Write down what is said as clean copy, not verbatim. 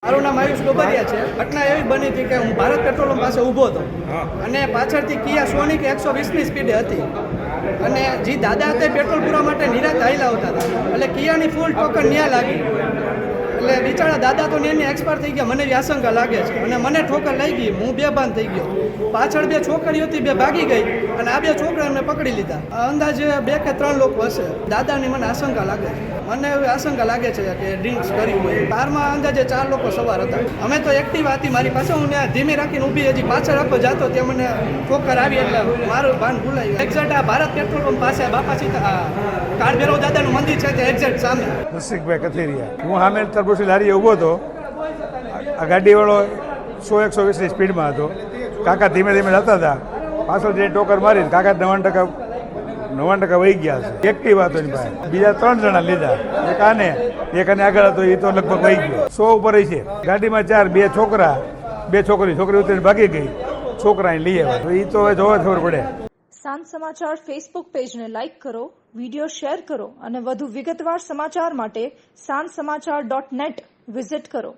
મારું નામ આયુષ ગોબરિયા છે. ઘટના એવી બની હતી કે હું ભારત પેટ્રોલ પંપ પાસે ઊભો હતો અને પાછળથી કિયા સોનિક 120ની સ્પીડે હતી અને જે દાદા હતા પેટ્રોલ પૂરવા માટે નિરાંત હાલ્યા આવતા હતા એટલે કિયાની ફૂલ ટોકર ન્યા લાગી એટલે બિચારા દાદા તો એની એક્સપાયર થઈ ગયા. મને એવી આશંકા લાગે છે અને મને ઠોકર લાગી ગઈ. હું બેભાન થઈ ગયો. પાછળ બે છોકરીઓ હતી, બે ભાગી ગઈ અને આ બે છોકરાઓને પકડી લીધા. અંદાજે 2 કે 3 લોકો હશે. દાદાની મને આશંકા લાગે છે. મને એવી આશંકા લાગે છે કે ડ્રિંક્સ કર્યું હોય. કારમાં અંદાજે 4 લોકો સવાર હતા. અમે તો એક્ટિવા હતી મારી પાસે. હું ત્યાં ધીમે રાખીને ઊભી હજી પાછળ આપો જાતો ત્યાં મને ઠોકર આવી એટલે મારું ભાન ભૂલાયું. એક્ઝેક્ટ આ ભારત પેટ્રોલ પંપ પાસે બાપા સીતા કાળભૈરવ દાદાનું મંદિર છે તે એક્ઝેક્ટ સામે. રસિકભાઈ કથેરિયા. હું સામે તરબૂચની લારીએ ઊભો હતો. આ ગાડીવાળો 100-120ની સ્પીડમાં હતો. કાકા ધીમે ધીમે જતા હતા. પાછળ જે ટોકર મારી કાકા 90% વહી ગયા છે. એક્ટિવા હતો એની પાસે. બીજા 3 જણા લીધા. એક આને આગળ હતો એ તો લગભગ વહી ગયો. 100 ઉપર છે. ગાડીમાં 4, 2 છોકરા, 2 છોકરી ઉતરીને ભાગી ગઈ. છોકરાને લઈ આવ્યા. તો એ તો હવે જોવા ખબર પડે. સાંજ સમાચાર ફેસબુક પેજને લાઇક કરો, વિડીયો શેર કરો અને વધુ વિગતવાર સમાચાર માટે sanssamachar.net વિઝિટ કરો.